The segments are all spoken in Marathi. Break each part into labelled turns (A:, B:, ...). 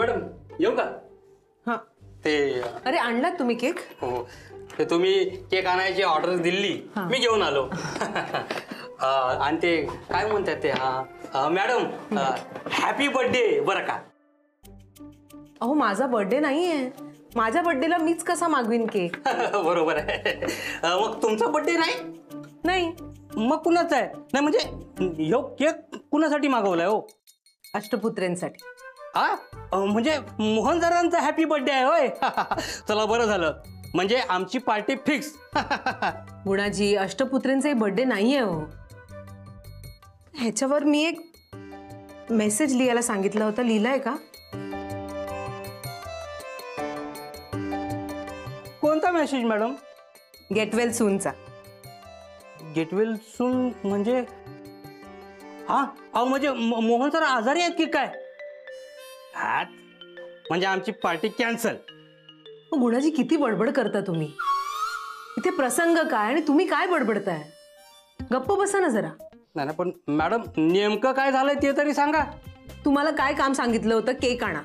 A: मॅडम येऊ का?
B: हा
A: ते
B: अरे आणलात तुम्ही केक?
A: हो, ते तुम्ही केक आणायची ऑर्डर दिली, मी घेऊन आलो. आणि ते काय म्हणतात ते, मॅडम हॅपी बर्थडे बरं का.
B: अहो माझा बर्थडे नाहीये, माझ्या बर्थडेला मीच कसा मागवीन केक?
A: बरोबर आहे. मग तुमचा बर्थडे नाही?
B: नाही.
A: मग कुणाचा आहे? नाही म्हणजे ह्यो केक कुणासाठी मागवलाय हो?
B: अष्टपुत्रेंसाठी.
A: म्हणजे मोहन सरांचा हॅपी बर्थडे आहे होय? चला बरं झालं, म्हणजे आमची पार्टी फिक्स.
B: गुणाजी, अष्टपुत्रेंचाही बर्थडे नाहीये हो. ह्याच्यावर मी एक मेसेज लिहायला सांगितलं होतं, लिहिलाय का?
A: कोणता मेसेज मॅडम?
B: गेट वेल सूनचा.
A: गेट वेल सून म्हणजे? अहो म्हणजे मोहन सर आजारी आहेत की काय? म्हणजे आमची पार्टी कॅन्सल.
B: गुणाजी किती बडबड करता तुम्ही? इथे प्रसंग काय आणि तुम्ही काय बडबडताय? गप्प बसा ना जरा.
A: नाही पण मॅडम नेमकं काय झालंय ते तरी सांगा.
B: तुम्हाला काय काम सांगितलं होतं? केक आणा.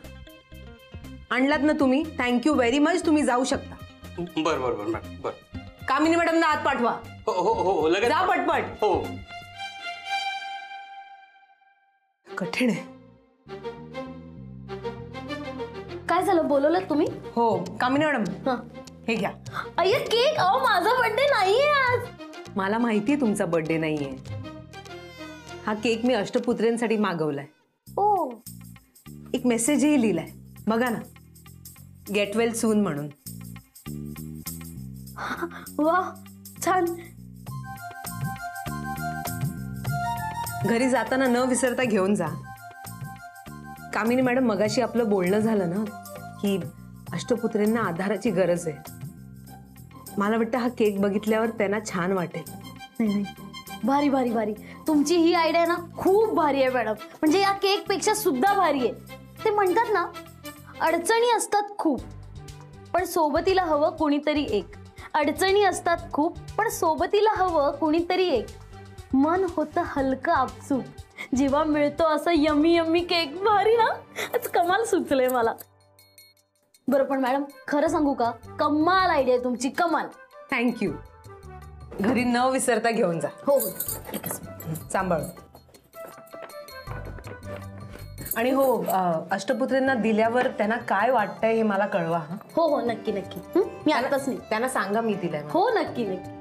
B: आणलात ना तुम्ही? Thank you very much. तुम्ही जाऊ शकता.
A: बर बर बर मॅडम बर.
B: कामिनी मॅडमना आत पाठवा.
A: हो हो हो लगेच
B: जा पटपट.
A: हो.
B: कठीण आहे.
C: काय झालं, बोलवलं तुम्ही?
B: हो कामिनी मॅडम, हे घ्या.
C: अय्या केक. अहो माझा बर्थडे नाहीये आज.
B: मला माहितीये तुमचा बर्थडे नाहीये. हा केक मी अष्टपुत्रेंसाठी मागवलाय.
C: ओ,
B: एक मेसेजही लिहिलाय बघा ना, गेट वेल सून म्हणून.
C: वा छान.
B: घरी जाताना न विसरता घेऊन जा. कामिनी मॅडम, मगाशी आपलं बोलणं झालं ना की अष्टपुत्रेंना आधाराची गरज आहे. मला वाटतं हा केक बघितल्यावर त्यांना छान वाटेल.
C: नाही, भारी भारी भारी. तुमची ही आयडिया ना खूप भारी आहे मॅडम. म्हणजे या केक पेक्षा सुद्धा भारी आहे. ते म्हणतात ना, अडचणी असतात खूप पण सोबतीला हवं कुणीतरी एक. अडचणी असतात खूप पण सोबतीला हवं कुणीतरी एक. मन होतं हलकं आपसूक जेव्हा मिळतो असं यम्मी यम्मी केक. भारी ना, आज कमाल सुचलंय मला. बरं पण मॅडम खरं सांगू का, कमाल आयडिया आहे तुमची, कमाल.
B: थँक्यू. घरी न विसरता घेऊन जा.
C: हो हो,
B: सांभाळ. आणि हो, अष्टपुत्रेंना दिल्यावर त्यांना काय वाटतंय हे मला कळवा.
C: हो हो नक्की नक्की. मी आताच नाही.
B: त्यांना सांगा मी दिलंय.
C: हो नक्की नक्की.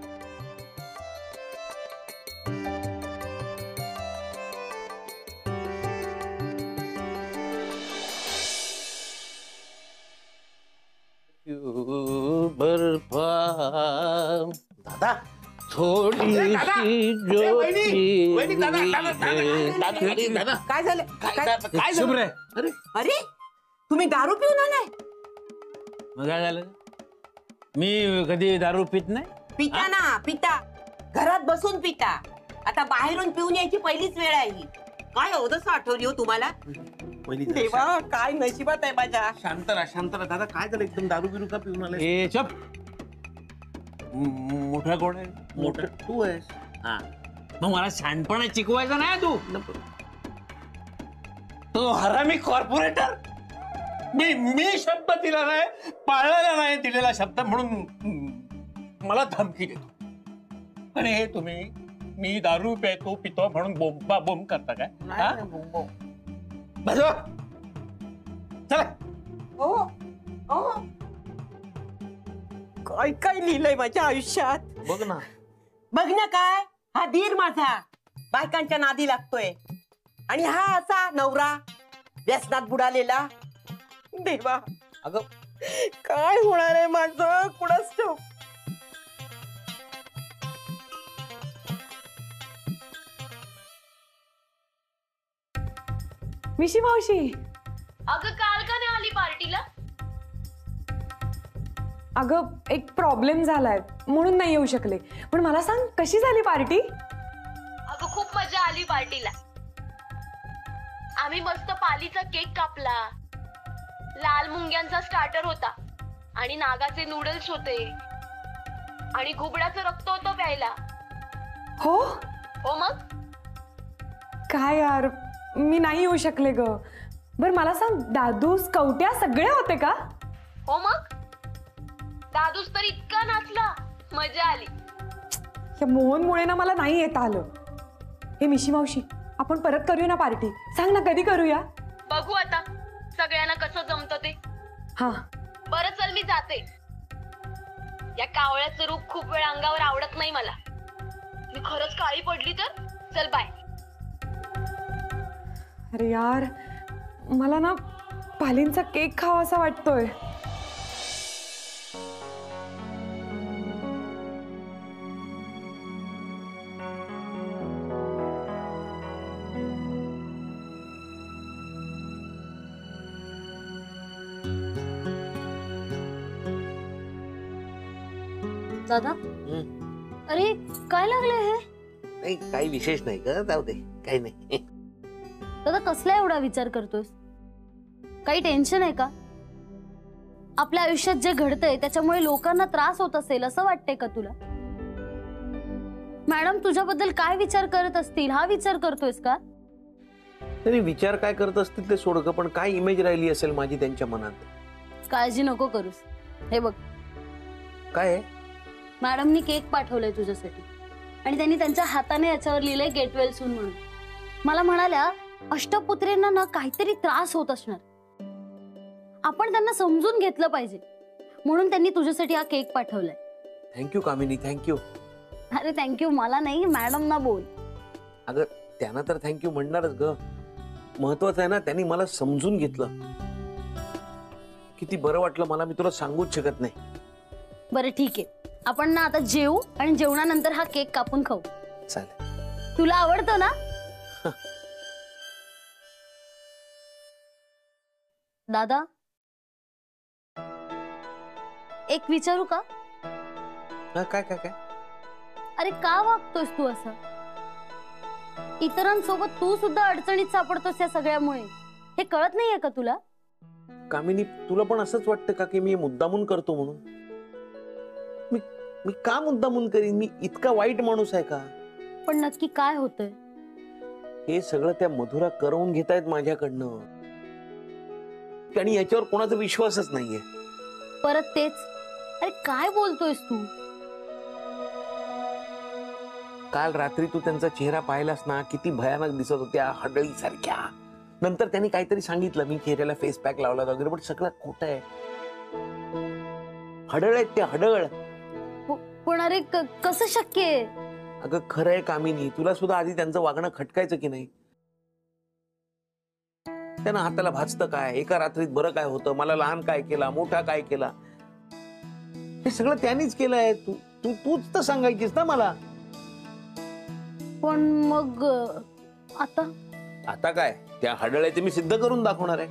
D: दादा थोडीशी ज्योती.
B: काय झालं?
D: काय झालं?
B: अरे तुम्ही दारू पिऊन आलाय?
D: मग काय झालं? मी कधी दारू पित नाही.
E: पिता ना, पिता. घरात बसून पिता. आता बाहेरून पिऊन यायची पहिलीच वेळ आहे ही. काय अवदस आठवली हो तुम्हाला? देवा, काय नशिबात आहे माझ्या.
D: शांत राहा दादा. काय झालं? एकदम दारू बिरू का पिऊन आले? ए चप. मोठा कोण आहे? मोठा तू आहेस. हा, मग मला शहाणपणा शिकवायचा नाही तू. तो हरामी कॉर्पोरेटर. मी शब्द दिला नाही, पाळलेला नाही दिलेला शब्द, म्हणून मला धमकी देतो. आणि हे तुम्ही मी दारू पितो म्हणून बोंबा बोंब करता काय? बस चला.
E: काय काय लिहिलंय माझ्या आयुष्यात.
D: बघ ना.
E: बघ ना काय, हा धीर माझा बायकांच्या नादी लागतोय आणि हा असा नवरा व्यसनात बुडालेला. देवा,
D: अगं
E: काय होणार आहे माझं कुणास ठाऊक.
B: मिशी मावशी.
C: अगं काल का नाही आली पार्टीला?
F: अगं एक प्रॉब्लेम झालाय म्हणून नाही येऊ शकले. पण मला सांग, कशी झाली पार्टी?
C: अगं खूप मजा आली पार्टीला. आम्ही मस्त पालीचा केक कापला, लाल मुंग्यांचा स्टार्टर होता आणि नागाचे नूडल्स होते आणि घुबडाचं रक्त होतं प्यायला.
F: हो
C: हो मग
F: काय यार, मी नाही येऊ शकले ग. बर मला सांग, दादूस कवट्या सगळे होते का?
G: हो मग दादूस तर इतका नाचला, मजा आली.
F: या मोहनमुळे ना मला नाही येता आलं. हे मिशी मावशी, आपण परत करूया ना पार्टी? सांग ना कधी करूया?
G: बघू आता सगळ्यांना कसं जमतं ते.
F: हा
G: बरं चल मी जाते. या कावळ्याचं रूप खूप वेळ अंगावर आवडत नाही मला. मी खरंच काळी पडली तर चल बाय.
F: अरे यार, मला ना पालींचा केक खावा असा वाटतोय.
C: दादा, अरे काय लागलंय हे?
H: नाही काही विशेष नाही ग, जाऊ दे, काही नाही.
C: दादा कसला एवढा विचार करतोस? काही टेन्शन आहे का? आपल्या आयुष्यात जे घडतंय त्याच्यामुळे लोकांना त्रास होत असेल असं वाटतंय का तुला? मॅडम तुझ्याबद्दल काय विचार करत असतील हा विचार करतोयस का?
H: तरी विचार काय करत असतील ते सोड ग, पण काय इमेज राहिली असेल माझी त्यांच्या मनात?
C: काळजी नको करूस. हे बघ,
H: काय आहे?
C: मॅडमनी केक पाठवलाय तुझ्यासाठी आणि त्यांनी त्यांच्या हाताने याच्यावर लिहिलंय गेट वेल सून म्हणून. मला म्हणाल्या अष्टपुत्रेंना ना काहीतरी त्रास होत असणार, आपण त्यांना समजून घेतलं पाहिजे म्हणून त्यांनी तुझ्यासाठी हा केक पाठवलाय.
H: थँक्यू कामिनी, थँक्यू.
C: अरे थँक्यू मला नाही, मॅडम ना बोल.
H: अगं त्यांना तर थँक्यू म्हणणारच ग. महत्वाचं आहे ना, त्यांनी मला समजून घेतलं. किती बरं वाटलं मला, मी तुला सांगूच शकत नाही.
C: बरं ठीक आहे, आपण ना आता जेवू आणि जेवणानंतर हा केक कापून खाऊ.
H: चालेल.
C: तुला आवडतं ना? दादा एक विचारू का?
H: हा, काय काय काय?
C: अरे का वागतोयस तू असं? इतरांसोबत तू सुद्धा अडचणीत सापडतोस या सगळ्यामुळे. हे कळत नाहीये का तुला?
H: कामिनी तुला पण असंच वाटतं का की मी मुद्दामून करतो म्हणून? मी का मुद्दामून करीन? मी इतका वाईट माणूस आहे का?
C: पण नक्की काय होतंय?
H: हे सगळं त्या मधुरा करवून घेतायत माझ्याकडनं आणि याच्यावर कोणाचा विश्वासच नाहीये.
C: परत तेच? अरे काय बोलतोयस तू?
H: काल रात्री तू त्यांचा चेहरा पाहिलास ना, किती भयानक दिसत होत्या, हडळी सारख्या. नंतर त्यांनी काहीतरी सांगितलं, मी चेहऱ्याला फेस पॅक लावला वगैरे, पण सगळं खोटं आहे. हडळ आहेत त्या, हडळ.
C: पण अरे कसं शक्य आहे?
H: अगं खरं आहे कामिनी, तुला सुद्धा आधी त्यांचं वागणं खटकायचं की नाही? त्यांना हाताला भाजतं काय? एका रात्रीत बरं काय होतं? मला लहान काय केला, मोठा काय केला? हे सगळं त्यांनीच केलंय. तूच तर सांगायचीस ना मला.
C: पण मग
H: आता काय? त्या हडळ्याचे मी सिद्ध करून दाखवणार आहे.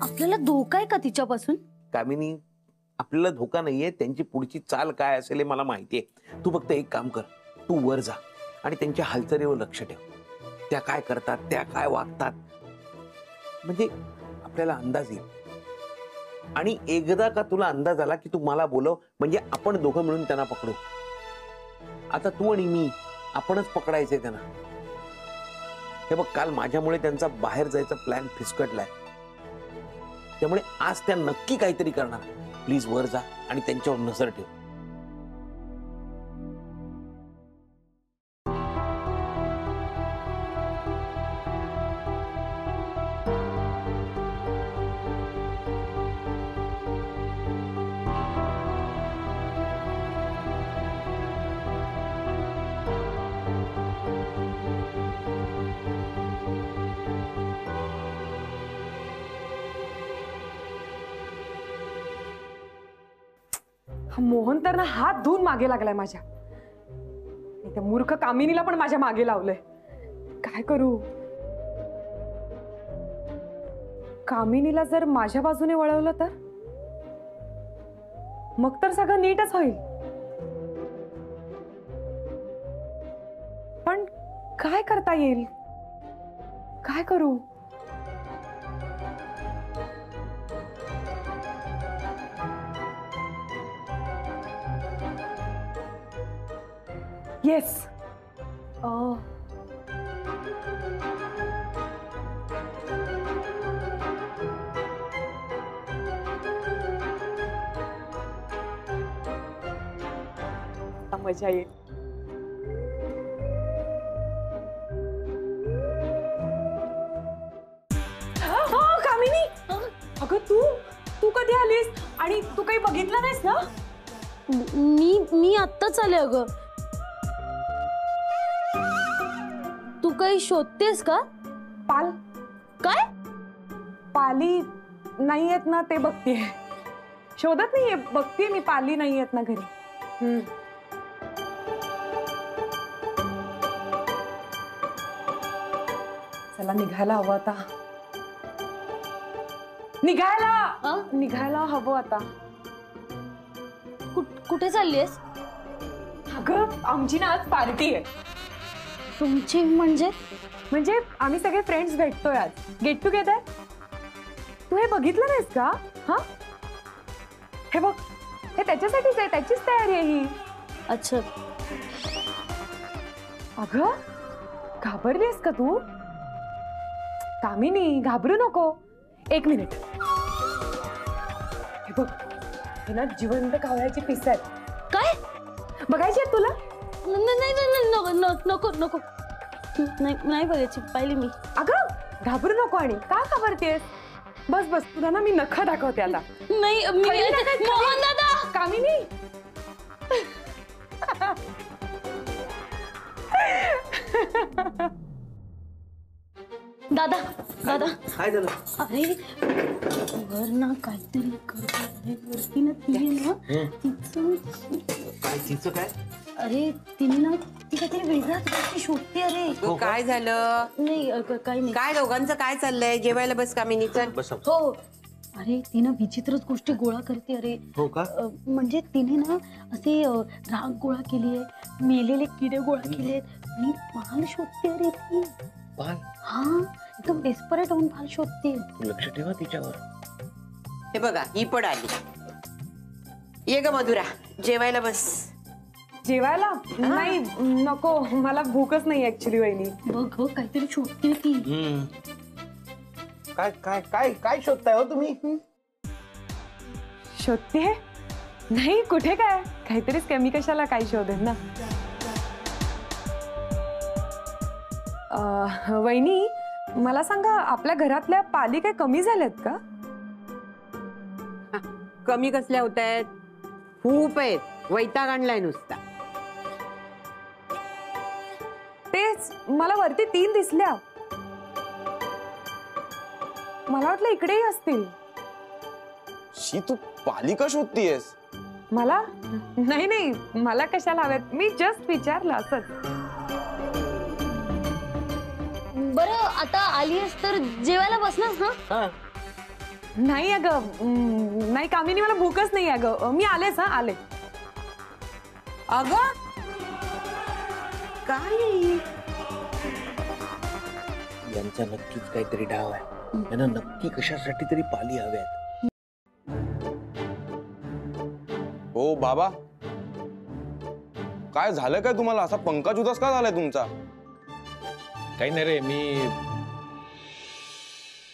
C: आपल्याला धोका आहे का तिच्यापासून?
H: कामिनी आपल्याला धोका नाहीये, त्यांची पुढची चाल काय असेल हे मला माहितीये. तू फक्त एक काम कर, तू वर जा आणि त्यांच्या हालचालीवर लक्ष ठेव. त्या काय करतात, त्या काय वागतात, म्हणजे आपल्याला अंदाज येईल. आणि एकदा का तुला अंदाज आला की तू मला बोलव, म्हणजे आपण दोघं मिळून त्यांना पकडू. आता तू आणि मी आपणच पकडायचंय त्यांना. हे बघ, काल माझ्यामुळे त्यांचा बाहेर जायचा प्लॅन फिसकटलाय, त्यामुळे आज त्या नक्की काहीतरी करणार. प्लीज वर जा आणि त्यांच्यावर नजर ठेव.
F: मोहन तर ना हात धुवून मागे लागलाय माझ्या. त्या मूर्ख कामिनीला पण माझ्या मागे लावलंय. काय करू? कामिनीला जर माझ्या बाजूने वळवलं तर मग तर सगळं नीटच होईल. पण काय करता येईल? काय करू? येस, मजा येईल. हो कामिनी, अगं तू कधी आलीस आणि तू काही बघितलं नाहीस ना?
C: मी आत्ताच आले अगं. तू काही शोधतेस का?
F: पाल
C: काय?
F: पाली नाही येत ना ते बघतीये. शोधत नाहीये, बघतीये मी. पाली नाही येत ना घरी. चला निघायला हवं आता. निघायला हवं आता.
C: कुठे चाललीयस?
F: अगं आमची ना आज पार्टी आहे.
C: तुमची म्हणजे
F: आम्ही सगळे फ्रेंड्स भेटतोय आज. Get together. तू हे बघितलं नाहीस का? हा हे बघ, हे त्याच्यासाठीच आहे. त्याचीच तयारी आहे ही.
C: अच्छा.
F: अगं घाबरलीस का तू? कामिनी घाबरू नको. 1 मिनिट. हे बघ, हे ना जिवंत कावळ्याची पिस आहेत.
C: काय?
F: बघायची आहेत तुला?
C: नको नाही बघायची. पाहिली मी.
F: अगं घाबरू नको. आणि का घाबरतेस? बस तुला ना मी नख दाखवते आता.
C: नाही मोहन दादा.
F: कामिनी
C: दादा
A: काय झालं?
C: अरे वर ना काहीतरी करते. वरती ना ती ना
A: तिचं काय?
C: अरे तिने ना ती काहीतरी वेगळाच गोष्टी शोधते. अरे
E: काय झालं?
C: नाही काही नाही.
E: काय दोघांचं काय चाललंय? जेवायला बस कामिनी. चल
A: बस.
C: हो. अरे तिनं विचित्रच गोष्टी गोळा करते. अरे
A: हो का?
C: म्हणजे तिने ना असे राग गोळा केलीये, मेलेले किडे गोळा केलेत आणि पाल शोधते. अरे ती
H: पाल?
C: हा, एकदम डेस्परेट होऊन पाल शोधते.
H: लक्ष ठेवा तिच्यावर.
E: हे बघा, ही पण आली. ये ग मधुरा, जेवायला बस.
F: जेवायला? नाही नको, मला भूकच नाही ऍक्च्युली. वहिनी
C: बघ काहीतरी शोधते ती.
H: काय काय काय काय शोधताय हो तुम्ही?
F: शोधते? नाही कुठे काय, काहीतरीच कमी. कशाला काय शोधेन ना. वहिनी मला सांगा, आपल्या घरातल्या पाली काय कमी झाल्यात का?
E: कमी कसल्या होत आहेत? खूप आहेत. वैताग आणलाय नुसता.
F: तेच मला वरती 3 दिसल्या. मला वाटलं इकडेही असतील.
I: शी, तू पालिका शोधतीयस?
F: मला नाही मला कशाला हव्यात, मी जस्ट विचारलं असंच.
C: बरं आता आलीस तर जेवायला बस ना.
F: नाही अगं नाही कामिनी, मला भूकच नाही अगं. मी आलेच. आले.
E: अगं काय?
H: यांचा नक्कीच काहीतरी डाव आहे. यांना नक्की कशासाठी तरी पाली हव्यात.
I: हो बाबा, काय झालं काय तुम्हाला? असा पंकज उदास का झालाय तुमचा?
D: काही नाही रे, मी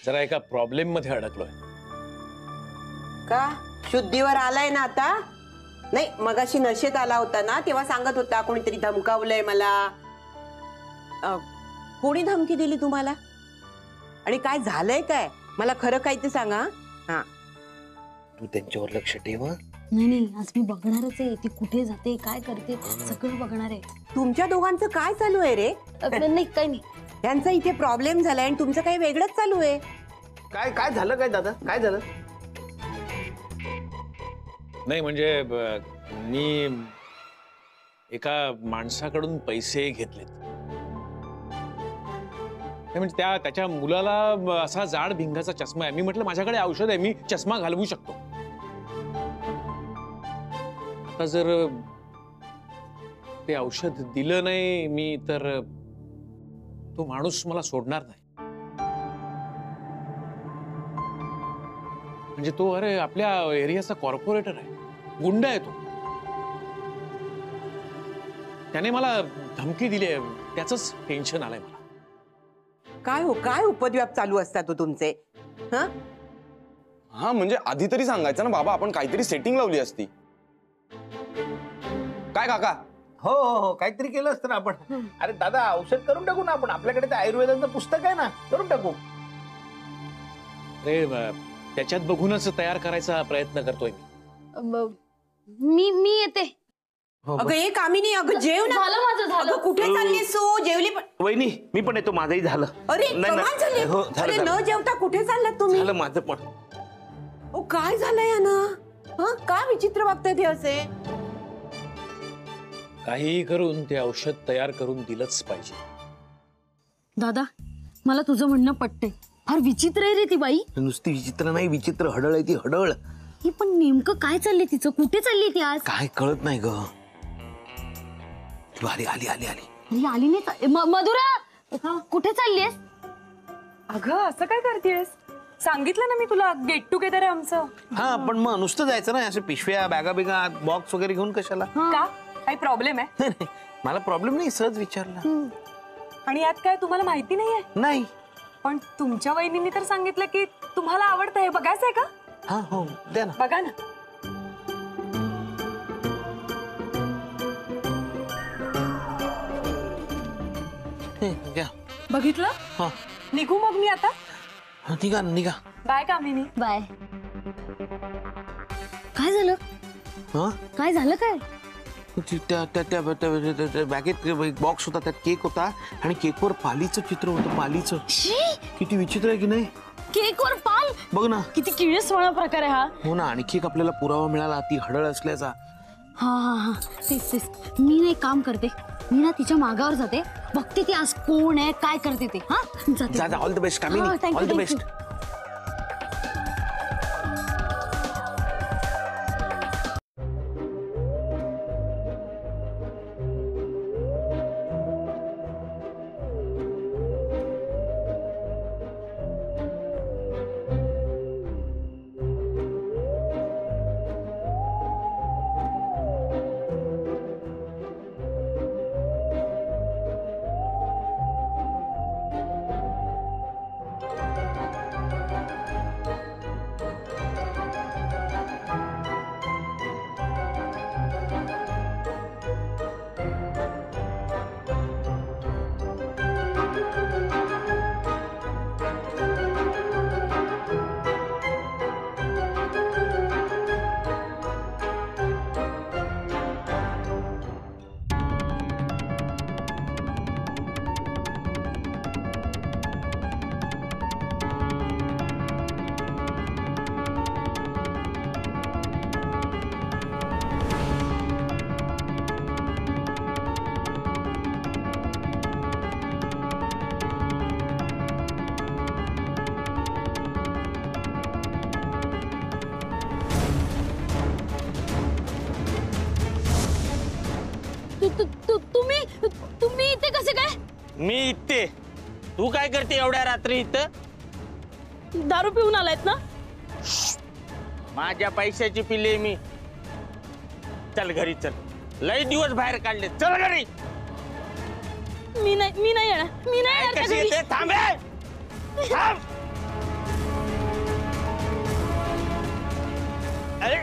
D: जरा एका प्रॉब्लेम मध्ये अडकलोय.
E: का? शुद्धीवर आलाय ना आता? नाही, मगाशी नशेत आला होता ना, तेव्हा सांगत होता कोणीतरी धमकावलंय मला. कोणी धमकी दिली तुम्हाला? आणि काय झालंय काय? मला खरं काय ते सांगा. हा,
H: तू त्यांच्यावर लक्ष ठेव.
C: नाही आज मी बघणारच आहे. ती कुठे जाते, काय करते, सगळं बघणार आहे.
E: तुमच्या दोघांचं काय चालू आहे रे?
C: नाही काही नाही.
E: यांचा इथे प्रॉब्लेम झालाय आणि तुमचं काही वेगळंच चालू आहे.
H: काय काय झालं काय दादा? काय झालं?
D: नाही म्हणजे मी एका माणसाकडून पैसे घेतलेत. म्हणजे त्याच्या मुलाला असा जाड भिंगाचा चष्मा आहे. मी म्हटलं माझ्याकडे औषध आहे, मी चष्मा घालवू शकतो. आता जर ते औषध दिलं नाही मी तर तो माणूस मला सोडणार नाही. म्हणजे तो अरे आपल्या एरियाचा कॉर्पोरेटर आहे, गुंड आहे तो. त्याने मला धमकी दिली आहे, त्याचंच टेन्शन आलंय मला.
E: काय हो, काय उपद्व्याप चालू असतात हो तुमचे?
I: हा म्हणजे आधी तरी सांगायचं ना बाबा, आपण काहीतरी सेटिंग लावली असती. काय काका,
H: हो हो हो काहीतरी केलं असतं ना आपण. अरे दादा औषध करून टाकू ना आपण, आपल्याकडे ते आयुर्वेदाचं पुस्तक आहे ना, करून टाकू.
D: अरे त्याच्यात बघूनच तयार करायचा प्रयत्न करतोय
C: मी येते.
E: अगं ए कामिनी, अगं जेव ना.
C: झालं माझं, झालं.
E: अगं कुठे चाललीस तू? जेवली पण?
H: वहिनी मी पण येतो, माझंही झालं.
E: अरे
H: नाही,
E: कमाल
H: नाही.
E: झाली.
H: हो, झालं,
E: अरे
H: झालं.
E: न जेवता कुठे चाललात तुम्ही?
H: झालं माझं पण.
E: ओ काय झालंय याना? हा काय विचित्र वागताय ते असे?
D: काहीही करून ते औषध तयार करून दिलंच पाहिजे.
C: दादा मला तुझं म्हणणं पटतंय. फार विचित्र आहे रे ती बाई.
H: नुसती विचित्र नाही, विचित्र हडळ आहे ती, हडळ.
C: ही पण नेमकं काय चाललंय तिचं? कुठे चालली ती आज?
H: काय कळत नाही ग. आली आली आली आली.
C: ही आली नाही. मधुरा कुठे चाललीयस?
F: अगं असं काय करतेस? सांगितलं ना मी तुला, गेट टुगेदर आहे आमचं.
H: हा पण मग नुसतं जायचं ना, असे पिशव्या बॅगा बिगा बॉक्स वगैरे घेऊन कशाला?
F: का काही प्रॉब्लेम आहे?
H: मला प्रॉब्लेम नाही, सहज विचारला.
F: आणि यात काय तुम्हाला माहिती नाहीये?
H: नाही.
F: पण तुमच्या वहिनींनी तर सांगितलं की तुम्हाला आवडतं हे. बघायचंय का?
H: हा हो द्या ना.
F: बघा ना.
H: द्या.
F: बघितलं?
H: हा
F: निघू मग मी आता.
H: निघा निघा.
F: बाय कामिनी.
C: बाय. काय झालं?
H: हा
C: काय झालं काय?
H: त्या बॅगेत बॉक्स होता, त्यात केक होता आणि केकवर पालीचं चित्र होतं. पालीचं. किती विचित्र आहे की नाही?
C: केकवर पाल?
H: बघ ना,
C: किती किळसवाणा प्रकार आहे हा.
H: हो ना. आणखी एक आपल्याला पुरावा मिळाला ती हडळ असल्याचा.
C: हा हा हा तेच तेच. मी ना एक काम करते, मी ना तिच्या मागावर जाते, बघते ती आज कोण आहे, काय करते ते. हा जाते.
H: जा ऑल द बेस्ट कामिनी,
C: हा, thank you,
H: all the
C: thank
H: best.
C: you. तुम्ही इथे कसे काय?
J: मी इथे. तू काय करते एवढ्या रात्री इथं?
C: दारू पिऊन आलायत ना?
J: माझ्या पैशाची पिले मी. चल घरी चल, लय दिवस बाहेर काढले. चल घरी.
C: मी नाही येणार. मी नाही येणार
J: कशी
C: त्या घरी.
J: येते? थांबे. थांब. अरे